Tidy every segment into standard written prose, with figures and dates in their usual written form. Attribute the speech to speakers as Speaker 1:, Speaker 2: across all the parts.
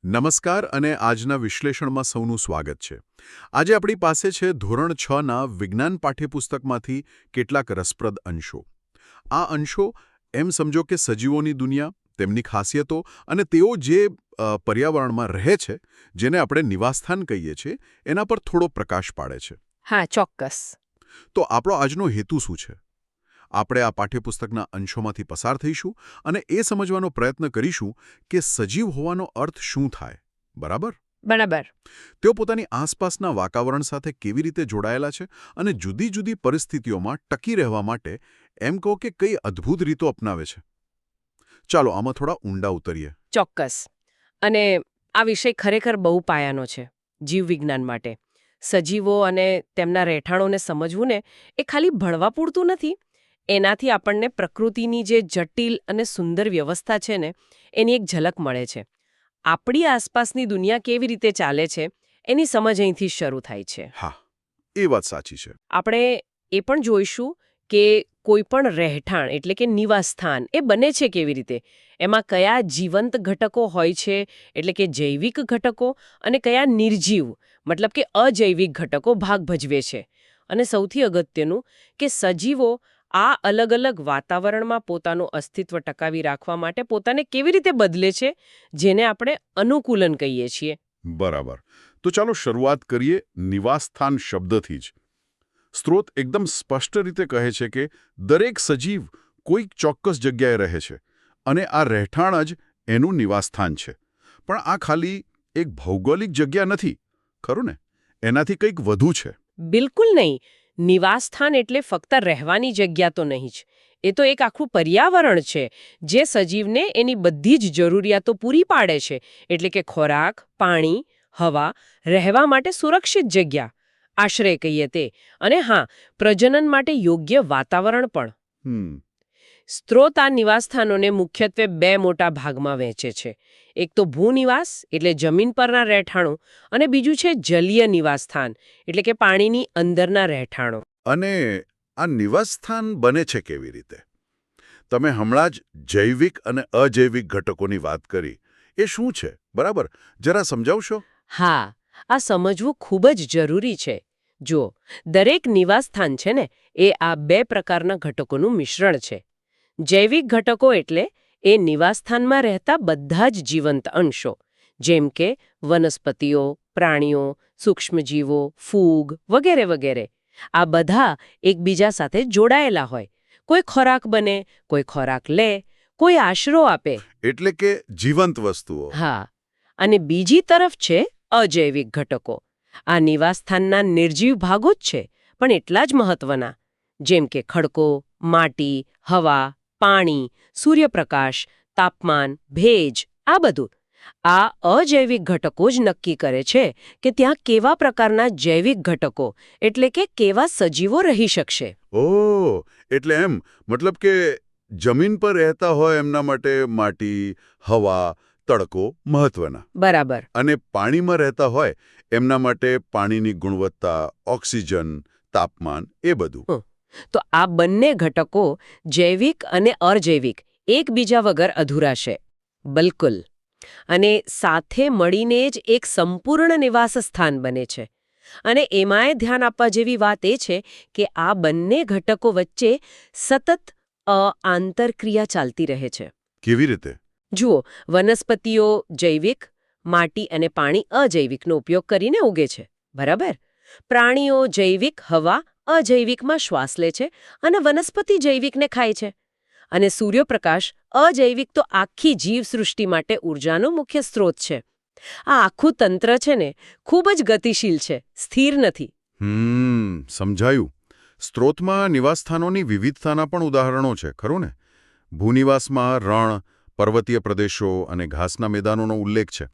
Speaker 1: નમસ્કાર અને આજના વિશ્લેષણમાં સૌનું સ્વાગત છે. આજે આપણી પાસે છે ધોરણ 6ના વિજ્ઞાન પાઠ્યપુસ્તકમાંથી કેટલાક રસપ્રદ અંશો. આ અંશો એમ સમજો કે સજીવોની દુનિયા, તેમની ખાસિયતો અને તેઓ જે પર્યાવરણમાં રહે છે, જેને આપણે નિવાસસ્થાન કહીએ છીએ, એના પર થોડો પ્રકાશ પાડે છે.
Speaker 2: હા, ચોક્કસ.
Speaker 1: તો આપણો આજનો હેતુ શું છે? આપણે આ પાઠ્યપુસ્તકના અંશોમાંથી પસાર થઈશું અને એ સમજવાનો પ્રયત્ન કરીશું કે સજીવ હોવાનો અર્થ શું થાય. બરાબર?
Speaker 2: બરાબર.
Speaker 1: તેઓ પોતાની આસપાસના વાતાવરણ સાથે કેવી રીતે જોડાયેલા છે અને જુદી જુદી પરિસ્થિતિઓમાં ટકી રહેવા માટે એમ કહો કે કઈ અદ્ભુત રીતો અપનાવે છે. ચાલો આમાં થોડા ઊંડા ઉતરીએ.
Speaker 2: ચોક્કસ. અને આ વિષય ખરેખર બહુ પાયાનો છે જીવવિજ્ઞાન માટે. સજીવો અને તેમના રહેઠાણોને સમજવું ને એ ખાલી ભણવા પૂરતું નથી. એનાથી આપણને પ્રકૃતિની જે જટિલ અને સુંદર વ્યવસ્થા છે ને એની એક ઝલક મળે છે. આપણી આસપાસની દુનિયા કેવી રીતે ચાલે છે એની સમજ અહીંથી શરૂ થાય છે.
Speaker 1: હા, એ વાત સાચી છે.
Speaker 2: આપણે એ પણ જોઈશું કે કોઈ પણ રહેઠાણ એટલે કે નિવાસસ્થાન એ બને છે કેવી રીતે, એમાં કયા જીવંત ઘટકો હોય છે એટલે કે જૈવિક ઘટકો અને કયા નિર્જીવ મતલબ કે અજૈવિક ઘટકો ભાગ ભજવે છે. અને સૌથી અગત્યનું કે સજીવો આ અલગ અલગ વાતાવરણમાં પોતાનું અસ્તિત્વ ટકાવી રાખવા માટે પોતાને કેવી રીતે બદલે છે, જેને આપણે અનુકૂલન કહીએ છીએ.
Speaker 1: બરાબર. તો ચાલો શરૂઆત કરીએ નિવાસસ્થાન શબ્દથી જ. સ્ત્રોત એકદમ સ્પષ્ટ રીતે કહે છે કે દરેક સજીવ કોઈક ચોક્કસ જગ્યાએ રહે છે અને આ રહેઠાણ જ એનું નિવાસસ્થાન છે. પણ આ ખાલી એક ભૌગોલિક જગ્યા નથી, ખરું ને? એનાથી કંઈક વધુ છે.
Speaker 2: બિલકુલ નહીં. નિવાસસ્થાન એટલે ફક્ત રહેવાની જગ્યા તો નહીં જ. એ તો એક આખું પર્યાવરણ છે જે સજીવને એની બધી જ જરૂરિયાતો પૂરી પાડે છે. એટલે કે ખોરાક, પાણી, હવા, રહેવા માટે સુરક્ષિત જગ્યા, આશ્રય કહીએ તે, અને હા, પ્રજનન માટે યોગ્ય વાતાવરણ પણ. સ્ત્રોત આ નિવાસસ્થાનોને મુખ્યત્વે બે મોટા ભાગમાં વહેંચે છે. એક તો ભૂનિવાસ એટલે જમીન પરના રહેઠાણો અને બીજું છે જલીય નિવાસસ્થાન એટલે કે પાણીની અંદરના રહેઠાણો.
Speaker 1: અને આ નિવાસસ્થાન બને છે કેવી રીતે? તમે હમણાં જ જૈવિક અને અજૈવિક ઘટકોની વાત કરી. એ શું છે, બરાબર? જરા સમજાવશો?
Speaker 2: હા, આ સમજવું ખૂબ જ જરૂરી છે. જુઓ, દરેક નિવાસસ્થાન છે ને એ આ બે પ્રકારના ઘટકોનું મિશ્રણ છે. જૈવિક ઘટકો એટલે એ નિવાસસ્થાનમાં રહેતા બધા જ જીવંત અંશો, જેમ કે વનસ્પતિઓ, પ્રાણીઓ, સૂક્ષ્મજીવો, ફૂગ વગેરે વગેરે. આ બધા એકબીજા સાથે જોડાયેલા હોય. કોઈ ખોરાક બને, કોઈ ખોરાક લે, કોઈ આશરો આપે.
Speaker 1: એટલે કે જીવંત વસ્તુઓ.
Speaker 2: હા. અને બીજી તરફ છે અજૈવિક ઘટકો. આ નિવાસસ્થાનના નિર્જીવ ભાગો જ છે, પણ એટલા જ મહત્વના, જેમ કે ખડકો, માટી, હવા, પાણી, સૂર્યપ્રકાશ, તાપમાન, ભેજ, આ બધું. આ અજૈવિક ઘટકો જ નક્કી કરે છે કે ત્યાં કેવા પ્રકારના જૈવિક ઘટકો એટલે કે કેવા સજીવો રહી શકશે.
Speaker 1: ઓહ, એટલે એમ મતલબ કે જમીન પર રહેતા હોય એમના માટે માટી, હવા, તડકો મહત્વના.
Speaker 2: બરાબર.
Speaker 1: અને પાણીમાં રહેતા હોય એમના માટે પાણીની ગુણવત્તા, ઓક્સિજન, તાપમાન એ બધું.
Speaker 2: તો આ બંને ઘટકો જૈવિક અને અજૈવિક એકબીજા વગર અધૂરા છે. બિલકુલ. અને સાથે મળીને જ એક સંપૂર્ણ નિવાસસ્થાન બને છે. અને એમાંય ધ્યાન આપવા જેવી વાત એ છે કે આ બંને ઘટકો વચ્ચે સતત આંતરક્રિયા ચાલતી રહે છે.
Speaker 1: કેવી રીતે?
Speaker 2: જુઓ, વનસ્પતિઓ જૈવિક, માટી અને પાણી અજૈવિકનો ઉપયોગ કરીને ઉગે છે. બરાબર? પ્રાણીઓ જૈવિક, હવા અજૈવિકમાં શ્વાસ લે છે અને વનસ્પતિ જૈવિકને ખાય છે. અને સૂર્યપ્રકાશ અજૈવિક તો આખી જીવસૃષ્ટિ માટે ઉર્જાનો મુખ્ય સ્ત્રોત છે. આ આખું તંત્ર છે ને ખૂબ જ ગતિશીલ છે, સ્થિર નથી.
Speaker 1: સમજાયું. સ્ત્રોતમાં નિવાસસ્થાનોની વિવિધતાના પણ ઉદાહરણો છે, ખરું ને? ભૂનિવાસમાં રણ, પર્વતીય પ્રદેશો અને ઘાસના મેદાનોનો ઉલ્લેખ છે.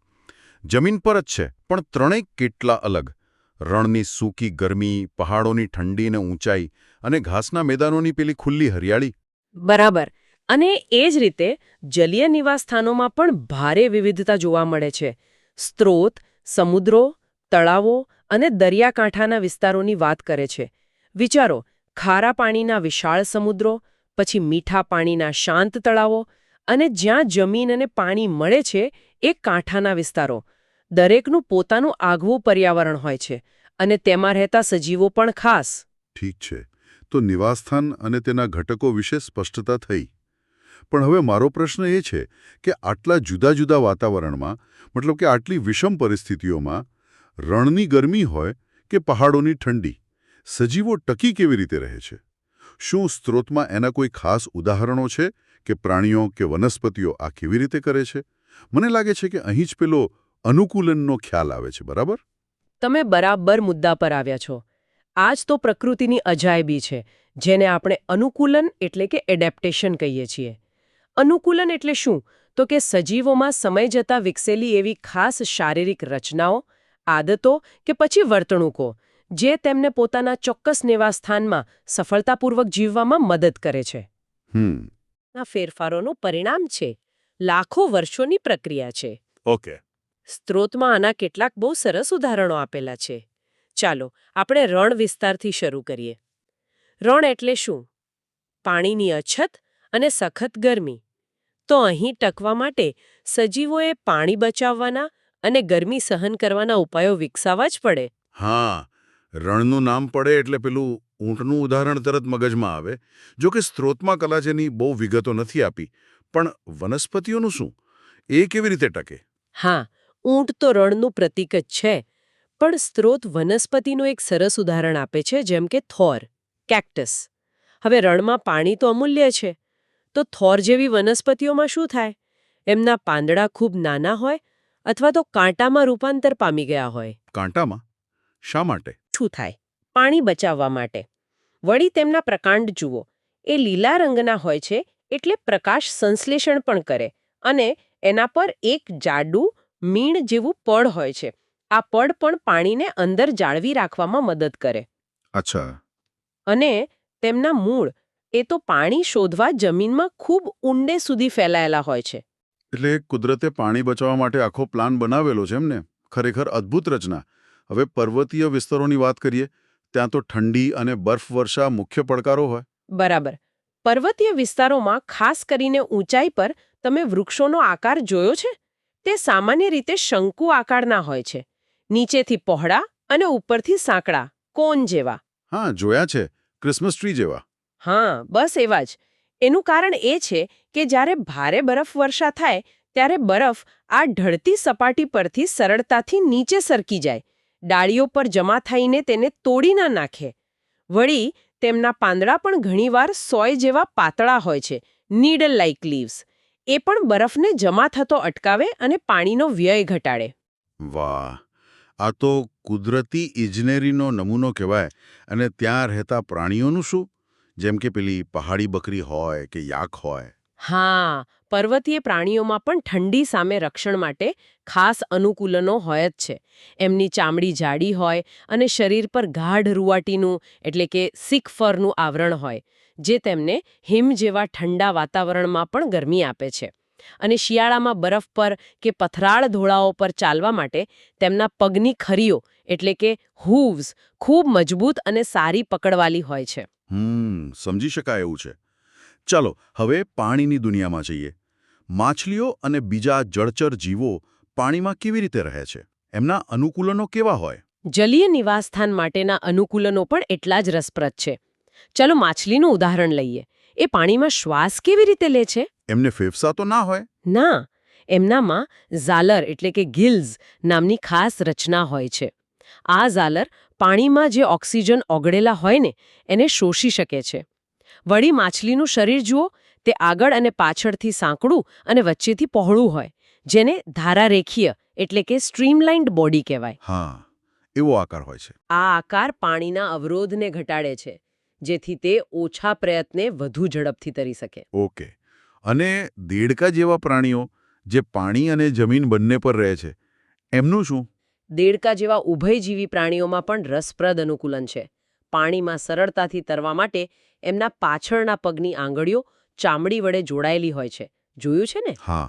Speaker 1: જમીન પર જ છે, પણ ત્રણેય કેટલા અલગ. રણની સૂકી ગરમી, પહાડોની ઠંડી અને ઊંચાઈ, અને ઘાસના મેદાનોની પેલી ખુલ્લી હરિયાળી.
Speaker 2: બરાબર. અને એ જ રીતે જલીય નિવાસસ્થાનોમાં પણ ભારે વિવિધતા જોવા મળે છે. સ્ત્રોત સમુદ્રો, તળાવો અને દરિયાકાંઠાના વિસ્તારોની વાત કરે છે. વિચારો, ખારા પાણીના વિશાળ સમુદ્રો, પછી મીઠા પાણીના શાંત તળાવો, અને જ્યાં જમીન અને પાણી મળે છે એક કાંઠાના વિસ્તારો. દરેકનું પોતાનું આગવું પર્યાવરણ હોય છે અને તેમાં રહેતા સજીવો પણ ખાસ.
Speaker 3: ઠીક છે, તો નિવાસસ્થાન અને તેના ઘટકો વિશે સ્પષ્ટતા થઈ. પણ હવે મારો પ્રશ્ન એ છે કે આટલા જુદા જુદા વાતાવરણમાં, મતલબ કે આટલી વિષમ પરિસ્થિતિઓમાં, રણની ગરમી હોય કે પહાડોની ઠંડી, સજીવો ટકી કેવી રીતે રહે છે? શું સ્ત્રોતમાં એના કોઈ ખાસ ઉદાહરણો છે કે પ્રાણીઓ કે વનસ્પતિઓ આ કેવી રીતે કરે છે? મને લાગે છે કે અહીં જ પેલો અનુકૂલનનો ખ્યાલ આવે છે, બરાબર?
Speaker 2: તમે બરાબર મુદ્દા પર આવ્યા છો. આ જ તો પ્રકૃતિની અજાયબી છે, જેને આપણે અનુકૂલન એટલે કે એડેપ્ટેશન કહીએ છીએ. અનુકૂલન એટલે શું? તો કે સજીવોમાં સમય જતાં વિકસેલી એવી ખાસ શારીરિક રચનાઓ, આદતો કે પછી વર્તણૂકો જે તેમને પોતાના ચોક્કસ નિવાસસ્થાનમાં સફળતાપૂર્વક જીવવામાં મદદ કરે છે. આ ફેરફારોનું પરિણામ છે લાખો વર્ષોની પ્રક્રિયા છે.
Speaker 3: ઓકે.
Speaker 2: સ્ત્રોતમાં આના કેટલાક બહુ સરસ ઉદાહરણો આપેલા છે. ચાલો આપણે રણ વિસ્તારથી શરૂ કરીએ. રણ એટલે શું? પાણીની અછત અને સખત ગરમી. તો અહીં ટકવા માટે સજીવોએ પાણી બચાવવાના અને ગરમી સહન કરવાના ઉપાયો વિકસાવવા જ પડે.
Speaker 3: હા, રણનું નામ પડે એટલે પેલું ઊંટનું ઉદાહરણ તરત મગજમાં આવે. જો કે સ્ત્રોતમાં કલાજેની બહુ વિગતો નથી આપી, પણ વનસ્પતિઓનું શું? એ કેવી રીતે ટકે?
Speaker 2: હા, ઊંટ તો રણનું પ્રતીક જ છે, પણ સ્ત્રોત વનસ્પતિનું એક સરસ ઉદાહરણ આપે છે, જેમ કે થોર, કેક્ટસ. હવે રણમાં પાણી તો અમૂલ્ય છે, તો થોર જેવી વનસ્પતિઓમાં શું થાય? એમના પાંદડા ખૂબ નાના હોય અથવા તો કાંટામાં રૂપાંતર પામી ગયા હોય.
Speaker 3: કાંટામાં? શા માટે?
Speaker 2: શું થાય? પાણી બચાવવા માટે. વળી તેમના પ્રકાંડ જુઓ, એ લીલા રંગના હોય છે, એટલે પ્રકાશ સંશ્લેષણ પણ કરે અને એના પર એક જાડું મીણ જેવું પડ હોય છે. આ પડ પણ પાણીને અંદર જાળવી રાખવામાં મદદ કરે.
Speaker 3: અચ્છા.
Speaker 2: અને તેમના મૂળ એ તો પાણી શોધવા જમીનમાં ખૂબ ઊંડે સુધી ફેલાયેલા હોય છે.
Speaker 3: એટલે કુદરતે પાણી બચાવવા માટે આખો પ્લાન બનાવેલો છે એમને. ખરેખર અદ્ભુત રચના. હવે પર્વતીય વિસ્તારોની વાત કરીએ. ત્યાં તો ઠંડી અને બરફવર્ષા મુખ્ય પડકારો હોય.
Speaker 2: બરાબર. પર્વતીય વિસ્તારોમાં ખાસ કરીને ઊંચાઈ પર તમે વૃક્ષોનો આકાર જોયો છે? તે સામાન્ય રીતે શંકુ આકારના હોય છે. નીચેથી પહોળા અને ઉપરથી સાંકડા, કોન જેવા.
Speaker 3: હા, જોયા છે. ક્રિસમસ ટ્રી જેવા.
Speaker 2: હા, બસ એવા જ. એનું કારણ એ છે કે જ્યારે ભારે બરફવર્ષા થાય ત્યારે બરફ આ ઢળતી સપાટી પરથી સરળતાથી નીચે સરકી જાય. ડાળીઓ પર જમા થઈને તેને તોડી ન નાખે. વળી તેમના પાંદડા પણ ઘણીવાર સોય જેવા પાતળા હોય છે, નીડલ લાઇક લીવ્સ. એ પણ બરફને જમા થતો અટકાવે અને પાણીનો વ્યય ઘટાડે.
Speaker 3: વાહ! આ તો કુદરતી ઇજનેરીનો નમૂનો કહેવાય. અને ત્યાં રહેતા પ્રાણીઓનું શું? જેમ કે પેલી પહાડી બકરી હોય કે યાક હોય.
Speaker 2: હા, પર્વતીય પ્રાણીઓમાં પણ ઠંડી સામે રક્ષણ માટે ખાસ અનુકૂલનો હોય જ છે. એમની ચામડી જાડી હોય અને શરીર પર ગાઢ રૂંવાટીનું એટલે કે સિક ફરનું આવરણ હોય, જે તેમને હિમ જેવા ઠંડા વાતાવરણમાં પણ ગરમી આપે છે. અને શિયાળામાં બરફ પર કે પથરાળ ઢોળાવો પર ચાલવા માટે તેમના પગની ખરીઓ એટલે કે હૂવ્સ ખૂબ મજબૂત અને સારી પકડવાળી હોય છે.
Speaker 3: સમજી શકાય એવું છે. ચાલો હવે પાણીની દુનિયામાં જઈએ. માછલીઓ અને બીજા જળચર જીવો પાણીમાં કેવી રીતે રહે છે? એમના અનુકૂલનો કેવા હોય?
Speaker 2: જલીય નિવાસસ્થાન માટેના અનુકૂલનો પણ એટલા જ રસપ્રદ છે. ચાલો માછલીનું ઉદાહરણ લઈએ. એ પાણીમાં શ્વાસ કેવી રીતે લે છે?
Speaker 3: એમને ફેફસા તો ના હોય?
Speaker 2: ના, એમનામાં ઝાલર એટલે કે ગિલ્સ નામની ખાસ રચના હોય છે. આ ઝાલર પાણીમાં જે ઓક્સિજન ઓગળેલા હોય ને એને શોષી શકે છે. વળી માછલીનું શરીર જુઓ, તે આગળ અને પાછળથી સાંકડું અને વચ્ચેથી પહોળું હોય, જેને ધારારેખીય એટલે કે સ્ટ્રીમલાઇન્ડ બોડી કહેવાય.
Speaker 3: હા, એવો આકાર હોય છે.
Speaker 2: આ આકાર પાણીના અવરોધને ઘટાડે છે, જેથી તે ઓછા પ્રયત્ને વધુ ઝડપથી તરી શકે.
Speaker 3: ઓકે. અને દેડકા જેવા પ્રાણીઓ જે પાણી અને જમીન બંને પર રહે છે, એમનું શું?
Speaker 2: દેડકા જેવા ઉભયજીવી પ્રાણીઓમાં પણ રસપ્રદ અનુકૂલન છે. પાણીમાં સરળતાથી તરવા માટે એમના પાછળના પગની આંગળીઓ ચામડી વડે જોડાયેલી હોય છે. જોયું છે ને?
Speaker 3: હા,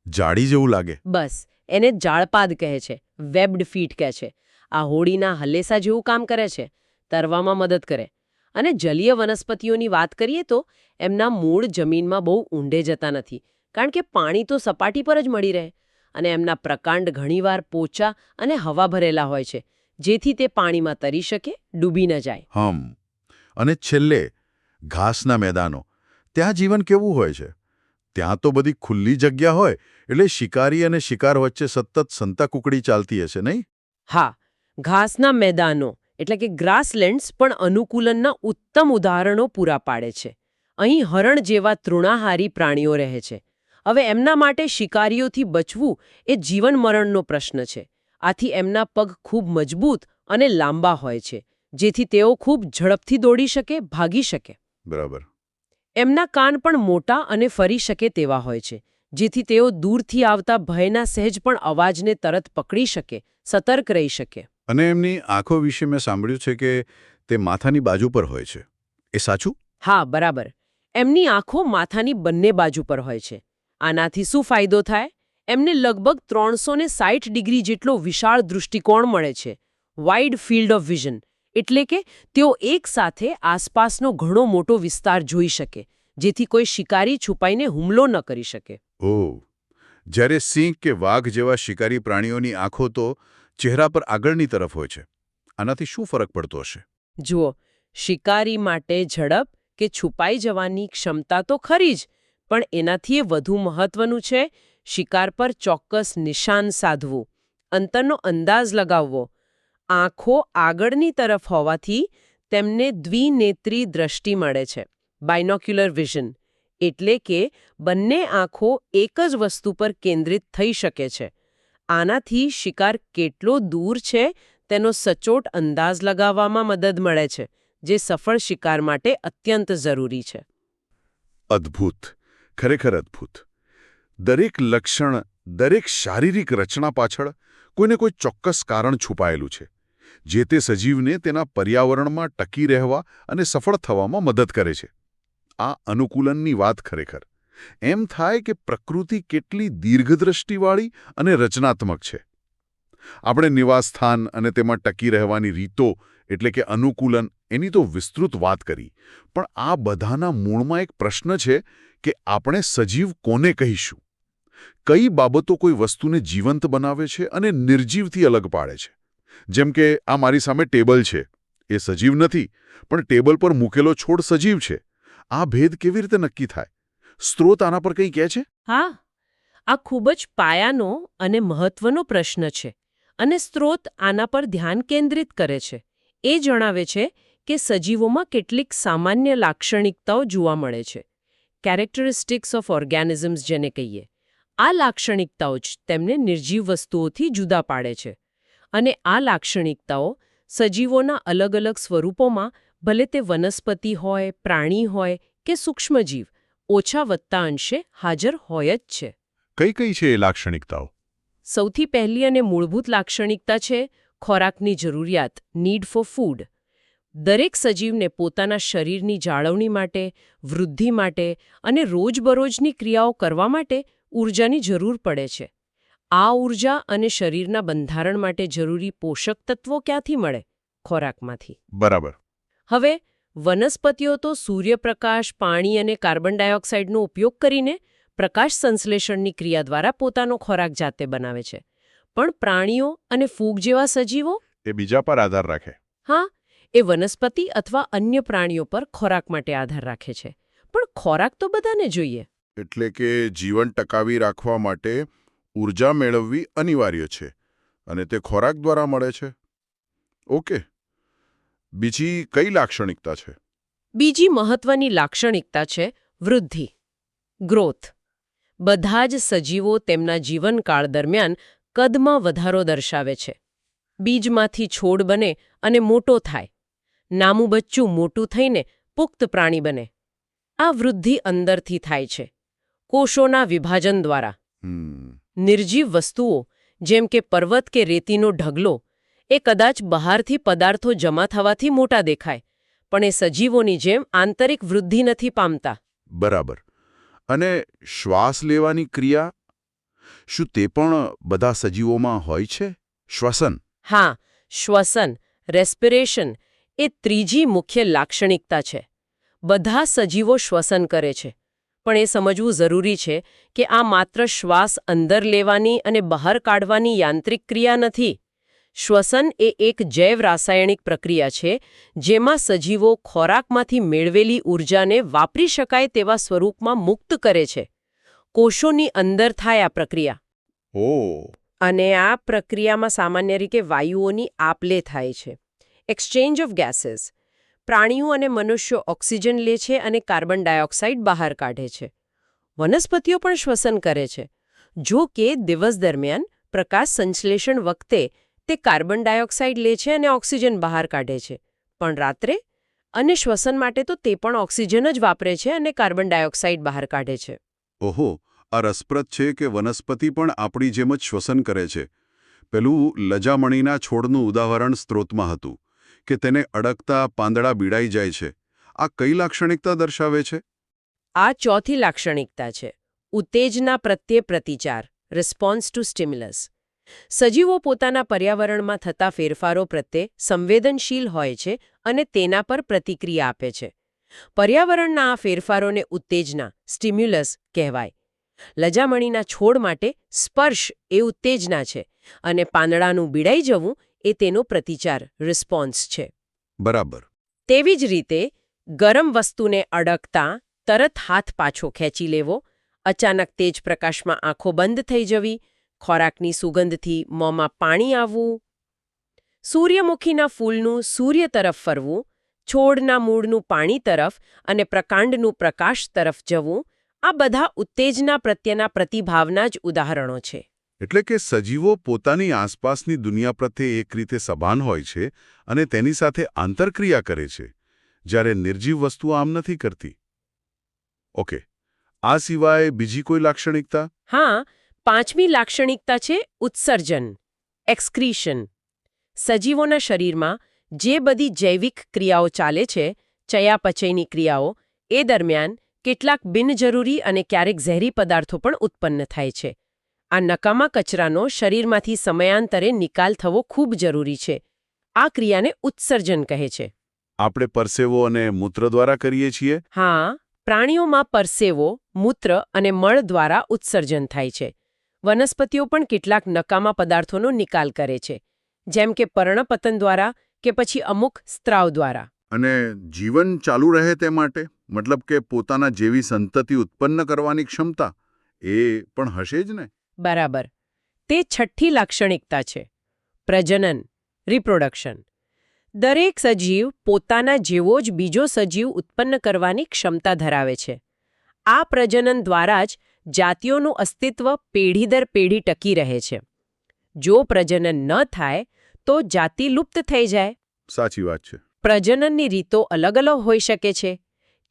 Speaker 3: જાડી જેવું લાગે.
Speaker 2: બસ, એને જાળપાદ કહે છે, વેબ્ડ ફીટ કહે છે. આ હોડીના હલેસા જેવું કામ કરે છે, તરવામાં મદદ કરે. અને જલીય વનસ્પતિઓની વાત કરીએ તો એમના મૂળ જમીનમાં બહુ ઊંડે જતા નથી, કારણ કે પાણી તો સપાટી પર જ મળી રહે. અને એમના પ્રકાંડ ઘણીવાર પોચા અને હવા ભરેલા હોય છે, જેથી તે પાણીમાં તરી શકે, ડૂબી ન જાય.
Speaker 3: અને છેલ્લે ઘાસના મેદાનો, ત્યાં જીવન કેવું હોય છે? ત્યાં તો બધી ખુલ્લી જગ્યા હોય, એટલે શિકારી અને શિકાર વચ્ચે સતત સંતાકુકડી ચાલતી હશે, નહીં?
Speaker 2: હા, ઘાસના મેદાનો એટલે કે ગ્રાસલેન્ડ્સ પણ અનુકૂલનના ઉત્તમ ઉદાહરણો પૂરા પાડે છે. અહીં હરણ જેવા તૃણાહારી પ્રાણીઓ રહે છે. હવે એમના માટે શિકારીઓથી બચવું એ જીવન મરણનો પ્રશ્ન છે. આથી એમના પગ ખૂબ મજબૂત અને લાંબા હોય છે, જેથી તેઓ ખૂબ ઝડપથી દોડી શકે, ભાગી શકે.
Speaker 3: બરાબર.
Speaker 2: એમના કાન પણ મોટા અને ફરી શકે તેવા હોય છે, જેથી તેઓ દૂરથી આવતા ભયના સહેજ પણ અવાજને તરત પકડી શકે, સતર્ક રહી શકે.
Speaker 3: અને એમની આંખો વિશે મેં સાંભળ્યું છે કે તે માથાની બાજુ પર હોય છે. એ સાચું?
Speaker 2: હા, બરાબર. એમની આંખો માથાની બંને બાજુ પર હોય છે. આનાથી શું ફાયદો થાય? એમને લગભગ 360 ડિગ્રી જેટલો વિશાળ દૃષ્ટિકોણ મળે છે, વાઇડ ફિલ્ડ ઓફ વિઝન. એટલે કે તેઓ એકસાથે આસપાસનો ઘણો મોટો વિસ્તાર જોઈ શકે, જેથી કોઈ શિકારી છુપાઈને હુમલો ન કરી શકે.
Speaker 3: ઓહ, જ્યારે સિંહ કે વાઘ જેવા શિકારી પ્રાણીઓની આંખો તો ચહેરા પર આગળની તરફ હોય છે. આનાથી શું ફરક પડતો હશે?
Speaker 2: જુઓ, શિકારી માટે ઝડપ કે છુપાઈ જવાની ક્ષમતા તો ખરી જ, પણ એનાથી વધુ મહત્વનું છે શિકાર પર ચોક્કસ નિશાન સાધવું, અંતરનો અંદાજ લગાવવો. આંખો આગળની તરફ હોવાથી તેમને દ્વિનેત્રી દ્રષ્ટિ મળે છે, બાયનોક્યુલર વિઝન. એટલે કે બંને આંખો એક જ વસ્તુ પર કેન્દ્રિત થઈ શકે છે. આનાથી શિકાર કેટલો દૂર છે તેનો સચોટ અંદાજ લગાવવામાં મદદ મળે છે, જે સફળ શિકાર માટે અત્યંત જરૂરી છે.
Speaker 3: અદ્ભુત, ખરેખર અદ્ભુત. દરેક લક્ષણ, દરેક શારીરિક રચના પાછળ કોઈને કોઈ ચોક્કસ કારણ છુપાયેલું છે, જે તે સજીવને તેના પર્યાવરણમાં ટકી રહેવા અને સફળ થવામાં મદદ કરે છે. આ અનુકૂલનની વાત ખરેખર એમ થાય કે પ્રકૃતિ કેટલી દીર્ઘદ્રષ્ટિવાળી અને રચનાત્મક છે. આપણે નિવાસસ્થાન અને તેમાં ટકી રહેવાની રીતો એટલે કે અનુકૂલન એની તો વિસ્તૃત વાત કરી, પણ આ બધાના મૂળમાં એક પ્રશ્ન છે કે આપણે સજીવ કોને કહીશું? કઈ બાબતો કોઈ વસ્તુને જીવંત બનાવે છે અને નિર્જીવથી અલગ પાડે છે? જેમ કે આ મારી સામે ટેબલ છે, એ સજીવ નથી, પણ ટેબલ પર મૂકેલો છોડ સજીવ છે. આ ભેદ કેવી રીતે નક્કી થાય? સ્ત્રોત આના પર કંઈ કહે છે?
Speaker 2: હા, આ ખૂબ જ પાયાનો અને મહત્વનો પ્રશ્ન છે, અને સ્ત્રોત આના પર ધ્યાન કેન્દ્રિત કરે છે. એ જણાવે છે કે સજીવોમાં કેટલીક સામાન્ય લાક્ષણિકતાઓ જોવા મળે છે, કેરેક્ટરિસ્ટિક્સ ઓફ ઓર્ગેનિઝમ્સ જેને કહીએ. આ લાક્ષણિકતાઓ જ તેમને નિર્જીવ વસ્તુઓથી જુદા પાડે છે. અને આ લાક્ષણિકતાઓ સજીવોના અલગ અલગ સ્વરૂપોમાં, ભલે તે વનસ્પતિ હોય, પ્રાણી હોય કે સૂક્ષ્મજીવ, ઓછા વત્તા અંશે હાજર હોય જ છે.
Speaker 3: કઈ કઈ છે એ લાક્ષણિકતાઓ?
Speaker 2: સૌથી પહેલી અને મૂળભૂત લાક્ષણિકતા છે ખોરાકની જરૂરિયાત, નીડ ફોર ફૂડ. દરેક સજીવને પોતાના શરીરની જાળવણી માટે, વૃદ્ધિ માટે અને રોજબરોજની ક્રિયાઓ કરવા માટે ઊર્જાની જરૂર પડે છે. આ ઊર્જા અને શરીરના બંધારણ માટે જરૂરી પોષક તત્વો ક્યાંથી મળે? ખોરાકમાંથી.
Speaker 3: બરાબર.
Speaker 2: હવે વનસ્પતિઓ તો સૂર્યપ્રકાશ, પાણી અને કાર્બન ડાયોક્સાઇડનો ઉપયોગ કરીને પ્રકાશ સંશ્લેષણની ક્રિયા દ્વારા પોતાનો ખોરાક જાતે બનાવે છે. પણ પ્રાણીઓ અને ફૂગ જેવા સજીવો?
Speaker 3: એ બીજા પર આધાર રાખે.
Speaker 2: હા, એ વનસ્પતિ અથવા અન્ય પ્રાણીઓ પર ખોરાક માટે આધાર રાખે છે. પણ ખોરાક તો બધાને જોઈએ.
Speaker 3: એટલે કે જીવન ટકાવી રાખવા માટે ઊર્જા મેળવવી અનિવાર્ય છે, અને તે ખોરાક દ્વારા મળે છે. ઓકે. બીજી કઈ લાક્ષણિકતા છે?
Speaker 2: બીજી મહત્વની લાક્ષણિકતા છે વૃદ્ધિ, ગ્રોથ. બધા જ સજીવો તેમના જીવનકાળ દરમિયાન કદમાં વધારો દર્શાવે છે. બીજમાંથી છોડ બને અને મોટો થાય. નાનું બચ્ચું મોટું થઈને પુખ્ત પ્રાણી બને. આ વૃદ્ધિ અંદરથી થાય છે, કોષોના વિભાજન દ્વારા. નિર્જીવ વસ્તુઓ જેમ કે પર્વત કે રેતીનો ઢગલો એ કદાચ બહારથી પદાર્થો જમા થવાથી મોટા દેખાય, પણ એ સજીવોની જેમ આંતરિક વૃદ્ધિ નથી પામતા.
Speaker 3: બરાબર. અને શ્વાસ લેવાની ક્રિયા, શું તે પણ બધા સજીવોમાં હોય છે? શ્વસન?
Speaker 2: હા, શ્વસન, રેસ્પિરેશન એ ત્રીજી મુખ્ય લાક્ષણિકતા છે. બધા સજીવો શ્વસન કરે છે, પણ એ સમજવું જરૂરી છે કે આ માત્ર શ્વાસ અંદર લેવાની અને બહાર કાઢવાની યાંત્રિક ક્રિયા નથી. શ્વસન એ એક જૈવ રાસાયણિક પ્રક્રિયા છે જેમાં સજીવો ખોરાકમાંથી મેળવેલી ઊર્જાને વાપરી શકાય તેવા સ્વરૂપમાં મુક્ત કરે છે. કોષોની અંદર થાય આ પ્રક્રિયા. અને આ પ્રક્રિયામાં સામાન્ય રીતે વાયુઓની આપ-લે થાય છે. Exchange of gases. પ્રાણીઓ અને મનુષ્યો ઓક્સિજન લે છે અને કાર્બન ડાયોક્સાઇડ બહાર કાઢે છે. વનસ્પતિઓ પણ શ્વસન કરે છે. જો કે દિવસ દરમિયાન પ્રકાશ સંશ્લેષણ વખતે તે કાર્બન ડાયોક્સાઇડ લે છે અને ઓક્સિજન બહાર કાઢે છે. પણ રાત્રે અને શ્વસન માટે તો તે પણ ઓક્સિજન જ વાપરે છે અને કાર્બન ડાયોક્સાઇડ બહાર કાઢે છે.
Speaker 3: ઓહો, આ રસપ્રદ છે કે વનસ્પતિ પણ આપણી જેમ જ શ્વસન કરે છે. પેલું લજામણીના છોડનું ઉદાહરણ સ્ત્રોતમાં હતું કે તેને અડકતા પાંદડા બીડાઈ જાય છે. આ કઈ લાક્ષણિકતા દર્શાવે છે?
Speaker 2: આ ચોથી લાક્ષણિકતા છે, ઉત્તેજના પ્રત્યે પ્રતિચાર, રિસ્પોન્સ ટુ સ્ટિમ્યુલસ. સજીવો પોતાના પર્યાવરણમાં થતા ફેરફારો પ્રત્યે સંવેદનશીલ હોય છે અને તેના પર પ્રતિક્રિયા આપે છે. પર્યાવરણના આ ફેરફારોને ઉત્તેજના, સ્ટિમ્યુલસ કહેવાય. લજામણીના છોડ માટે સ્પર્શ એ ઉત્તેજના છે અને પાંદડાનું બીડાઈ જવું એ તેનો પ્રતિચાર, રિસ્પોન્સ છે.
Speaker 3: બરાબર.
Speaker 2: તેવી જ રીતે ગરમ વસ્તુને અડકતા તરત હાથ પાછો ખેંચી લેવો, અચાનક તેજ પ્રકાશમાં આંખો બંધ થઈ જવી, ખોરાકની સુગંધથી મોંમાં પાણી આવવું, સૂર્યમુખીના ફૂલનું સૂર્ય તરફ ફરવું, છોડના મૂળનું પાણી તરફ અને પ્રકાંડનું પ્રકાશ તરફ જવું, આ બધા ઉત્તેજના પ્રત્યેના પ્રતિભાવના જ ઉદાહરણો છે.
Speaker 3: એટલે કે સજીવો પોતાની આસપાસની દુનિયા પ્રત્યે એક રીતે સભાન હોય છે અને તેની સાથે આંતરક્રિયા કરે છે, જ્યારે નિર્જીવ વસ્તુઓ આમ નથી કરતી. ઓકે, આ સિવાય બીજી કોઈ લાક્ષણિકતા?
Speaker 2: હા, પાંચમી લાક્ષણિકતા છે ઉત્સર્જન, એક્સક્રીશન. સજીવોના શરીરમાં જે બધી જૈવિક ક્રિયાઓ ચાલે છે, ચયાપચયની ક્રિયાઓ, એ દરમિયાન કેટલાક બિનજરૂરી અને ક્યારેક ઝેરી પદાર્થો પણ ઉત્પન્ન થાય છે. આ નકામા કચરાનો શરીરમાંથી સમયાંતરે નિકાલ થવો ખૂબ જરૂરી છે. આ ક્રિયાને ઉત્સર્જન કહે છે.
Speaker 3: આપણે પરસેવો અને મૂત્ર દ્વારા કરીએ છીએ?
Speaker 2: હા, પ્રાણીઓમાં પરસેવો, મૂત્ર અને મળ દ્વારા ઉત્સર્જન થાય છે. વનસ્પતિઓ પણ કેટલાક નકામા પદાર્થોનો નિકાલ કરે છે, જેમ કે પર્ણપતન દ્વારા કે પછી અમુક સ્ત્રાવ દ્વારા.
Speaker 3: અને જીવન ચાલુ રહે તે માટે, મતલબ કે પોતાના જેવી સંતતિ ઉત્પન્ન કરવાની ક્ષમતા, એ પણ હશે જ ને?
Speaker 2: બરાબર. તે છઠ્ઠી લાક્ષણિકતા છે, પ્રજનન, રિપ્રોડક્શન. દરેક સજીવ પોતાના જેવો જ બીજો સજીવ ઉત્પન્ન કરવાની ક્ષમતા ધરાવે છે. આ પ્રજનન દ્વારા જ જાતિઓનું અસ્તિત્વ પેઢી દર પેઢી ટકી રહે છે. જો પ્રજનન ન થાય તો જાતિ લુપ્ત થઈ જાય.
Speaker 3: સાચી વાત છે.
Speaker 2: પ્રજનનની રીતો અલગ અલગ હોઈ શકે છે.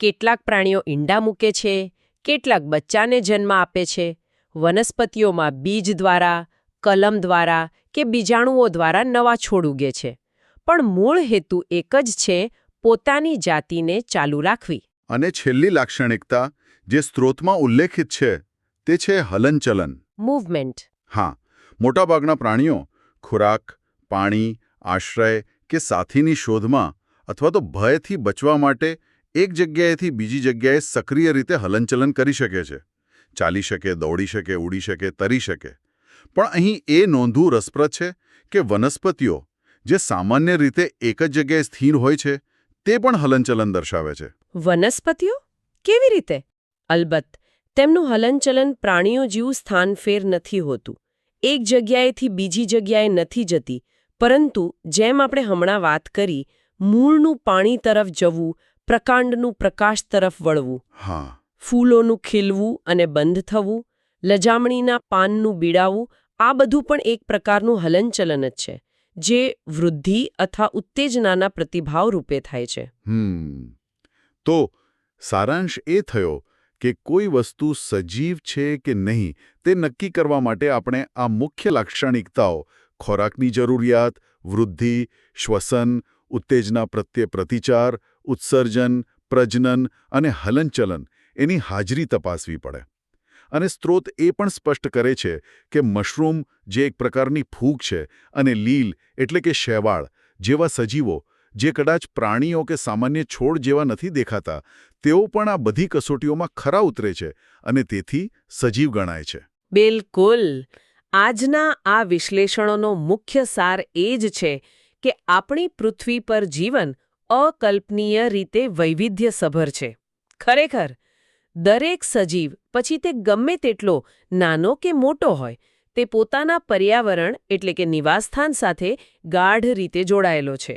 Speaker 2: કેટલાક પ્રાણીઓ ઈંડા મૂકે છે, કેટલાક બચ્ચાને જન્મ આપે છે. વનસ્પતિઓમાં બીજ દ્વારા, કલમ દ્વારા કે બીજાણુઓ દ્વારા નવા છોડ ઉગે છે. પણ મૂળ હેતુ એક જ છે, પોતાની જાતિને ચાલુ રાખવી.
Speaker 3: અને છેલ્લી લાક્ષણિકતા જે સ્ત્રોતમાં ઉલ્લેખિત છે તે છે હલનચલન,
Speaker 2: મૂવમેન્ટ.
Speaker 3: હા, મોટાભાગના પ્રાણીઓ ખોરાક, પાણી, આશ્રય કે સાથીની શોધમાં અથવા તો ભયથી બચવા માટે એક જગ્યાએથી બીજી જગ્યાએ સક્રિય રીતે હલનચલન કરી શકે છે. ચાલી શકે, દોડી શકે, ઉડી શકે, તરી શકે. પણ અહીં એ નોંધવું રસપ્રદ છે કે વનસ્પતિઓ, જે સામાન્ય રીતે એક જ જગ્યાએ સ્થિર હોય છે, તે પણ હલનચલન દર્શાવે છે.
Speaker 2: વનસ્પતિઓ? કેવી રીતે? અલબત્ત, તેમનું હલનચલન પ્રાણીઓ જેવું સ્થાનફેર નથી હોતું. એક જગ્યાએથી બીજી જગ્યાએ નથી જતી, પરંતુ જેમ આપણે હમણાં વાત કરી, મૂળનું પાણી તરફ જવું, પ્રકાંડનું પ્રકાશ તરફ વળવું,
Speaker 3: હા,
Speaker 2: ફૂલોનું ખીલવું અને બંધ થવું, લજામણીના પાનનું બીડાવું, આ બધું પણ એક પ્રકારનું હલનચલન જ છે, જે વૃદ્ધિ અથવા ઉત્તેજનાના પ્રતિભાવ રૂપે થાય છે.
Speaker 3: તો સારાંશ એ થયો કે કોઈ વસ્તુ સજીવ છે કે નહીં તે નક્કી કરવા માટે આપણે આ મુખ્ય લાક્ષણિકતાઓ, ખોરાકની જરૂરિયાત, વૃદ્ધિ, શ્વસન, ઉત્તેજના પ્રત્યે પ્રતિચાર, ઉત્સર્જન, પ્રજનન અને હલનચલન એની હાજરી તપાસવી પડે. અને સ્ત્રોત એ પણ સ્પષ્ટ કરે છે કે મશરૂમ, જે એક પ્રકારની ફૂગ છે, અને લીલ એટલે કે શેવાળ જેવા સજીવો જે કદાચ પ્રાણીઓ કે સામાન્ય છોડ જેવા નથી દેખાતા, તેઓ પણ આ બધી કસોટીઓમાં ખરા ઉતરે છે અને તેથી સજીવ ગણાય છે.
Speaker 2: બિલકુલ. આજના આ વિશ્લેષણોનો મુખ્ય સાર એ જ છે કે આપણી પૃથ્વી પર જીવન અકલ્પનીય રીતે વૈવિધ્યસભર છે. ખરેખર, દરેક સજીવ, પછી તે ગમે તેટલો નાનો કે મોટો હોય, તે પોતાના પર્યાવરણ એટલે કે નિવાસસ્થાન સાથે ગાઢ રીતે જોડાયેલો છે.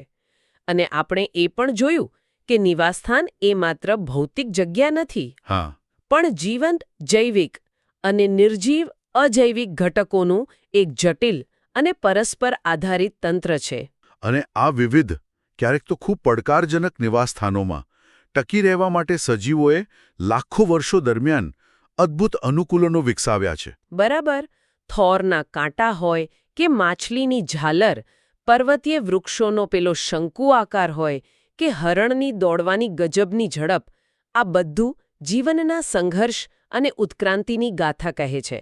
Speaker 2: અને આપણે એ પણ જોયું કે નિવાસસ્થાન એ માત્ર ભૌતિક જગ્યા નથી,
Speaker 3: હા,
Speaker 2: પણ જીવંત જૈવિક અને નિર્જીવ અજૈવિક ઘટકોનું એક જટિલ અને પરસ્પર આધારિત તંત્ર છે.
Speaker 3: અને આ વિવિધ, ક્યારેક તો ખૂબ પડકારજનક નિવાસસ્થાનોમાં ટકી રહેવા માટે સજીવોએ લાખો વર્ષો દરમિયાન અદ્ભુત અનુકૂલનો વિકસાવ્યા છે.
Speaker 2: બરાબર. થોરના કાંટા હોય કે માછલીની ઝાલર, પર્વતીય વૃક્ષોનો પેલો શંકુ આકાર હોય કે હરણની દોડવાની ગજબની ઝડપ, આ બધું જીવનના સંઘર્ષ અને ઉત્ક્રાંતિની ગાથા કહે છે.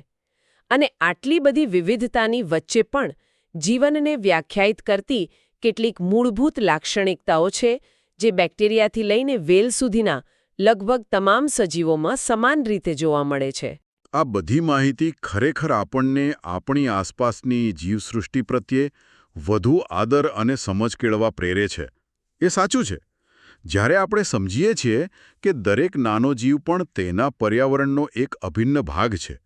Speaker 2: અને આટલી બધી વિવિધતાની વચ્ચે પણ જીવનને વ્યાખ્યાયિત કરતી કેટલીક મૂળભૂત લાક્ષણિકતાઓ છે જે બેક્ટેરિયાથી લઈને વેલ સુધીના લગભગ તમામ સજીવોમાં સમાન રીતે જોવા મળે છે.
Speaker 3: આ બધી માહિતી ખરેખર આપણને આપણી આસપાસની જીવસૃષ્ટિ પ્રત્યે વધુ આદર અને સમજ કેળવા પ્રેરે છે. એ સાચું છે. જ્યારે આપણે સમજીએ છીએ કે દરેક નાનો જીવ પણ તેના પર્યાવરણનો એક અભિન્ન ભાગ છે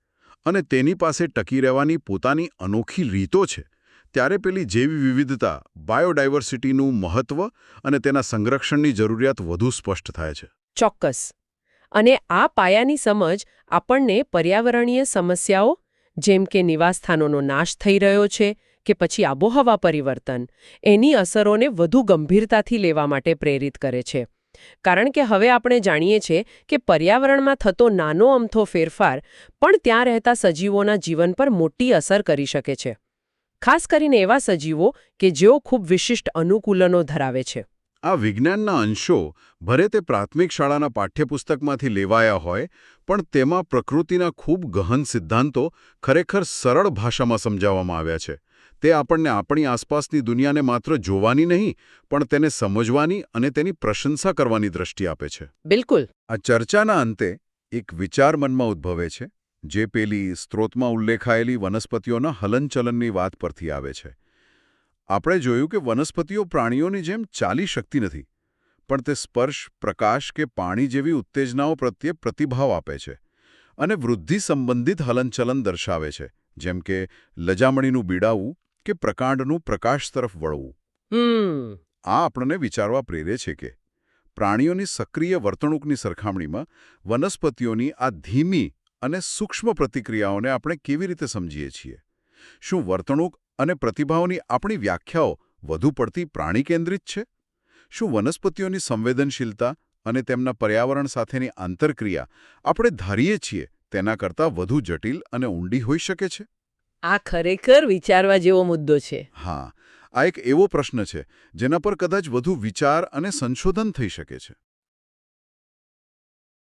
Speaker 3: અને તેની પાસે ટકી રહેવાની પોતાની અનોખી રીતો છે, ત્યારે પેલી જૈવ વિવિધતા, બાયોડાયવર્સિટીનું મહત્વ અને તેના સંરક્ષણની જરૂરિયાત વધુ સ્પષ્ટ થાય છે.
Speaker 2: ચોક્કસ. અને આ પાયાની સમજ આપણને પર્યાવરણીય સમસ્યાઓ જેમ કે નિવાસસ્થાનોનો નાશ થઈ રહ્યો છે કે પછી આબોહવા પરિવર્તન, એની અસરોને વધુ ગંભીરતાથી લેવા માટે પ્રેરિત કરે છે. કારણ કે હવે આપણે જાણીએ છીએ કે પર્યાવરણમાં થતો નાનો અમથો ફેરફાર પણ ત્યાં રહેતા સજીવોના જીવન પર મોટી અસર કરી શકે છે. ખાસ કરીને એવા સજીવો કે જેઓ ખૂબ વિશિષ્ટ અનુકૂલનો ધરાવે છે.
Speaker 3: આ વિજ્ઞાનના અંશો ભલે તે પ્રાથમિક શાળાના પાઠ્યપુસ્તકમાંથી લેવાયા હોય, પણ તેમાં પ્રકૃતિના ખૂબ ગહન સિદ્ધાંતો ખરેખર સરળ ભાષામાં સમજાવવામાં આવ્યા છે. તે આપણને આપણી આસપાસની દુનિયાને માત્ર જોવાની નહીં, પણ તેને સમજવાની અને તેની પ્રશંસા કરવાની દ્રષ્ટિ આપે છે.
Speaker 2: બિલકુલ.
Speaker 3: આ ચર્ચાના અંતે એક વિચાર મનમાં ઉદ્ભવે છે, જે પેલી સ્ત્રોતમાં ઉલ્લેખાયેલી વનસ્પતિઓના હલનચલનની વાત પરથી આવે છે. આપણે જોયું કે વનસ્પતિઓ પ્રાણીઓની જેમ ચાલી શકતી નથી, પણ તે સ્પર્શ, પ્રકાશ કે પાણી જેવી ઉત્તેજનાઓ પ્રત્યે પ્રતિભાવ આપે છે અને વૃદ્ધિ સંબંધિત હલનચલન દર્શાવે છે, જેમ કે લજામણીનું બીડાવું કે પ્રકાંડનું પ્રકાશ તરફ વળવું. આ આપણને વિચારવા પ્રેરે છે કે પ્રાણીઓની સક્રિય વર્તણૂકની સરખામણીમાં વનસ્પતિઓની આ ધીમી અને સૂક્ષ્મ પ્રતિક્રિયાઓને આપણે કેવી રીતે સમજીએ છીએ? શું વર્તણૂક અને પ્રતિભાવની આપણી વ્યાખ્યાઓ વધુ પડતી પ્રાણી કેન્દ્રિત છે? શું વનસ્પતિઓની સંવેદનશીલતા અને તેમના પર્યાવરણ સાથેની આંતરક્રિયા આપણે ધારીએ છીએ તેના કરતાં વધુ જટિલ અને ઊંડી હોઈ શકે છે?
Speaker 2: આ ખરેખર વિચારવા જેવો મુદ્દો છે.
Speaker 3: હા, આ એક એવો પ્રશ્ન છે જેના પર કદાચ વધુ વિચાર અને સંશોધન થઈ શકે છે.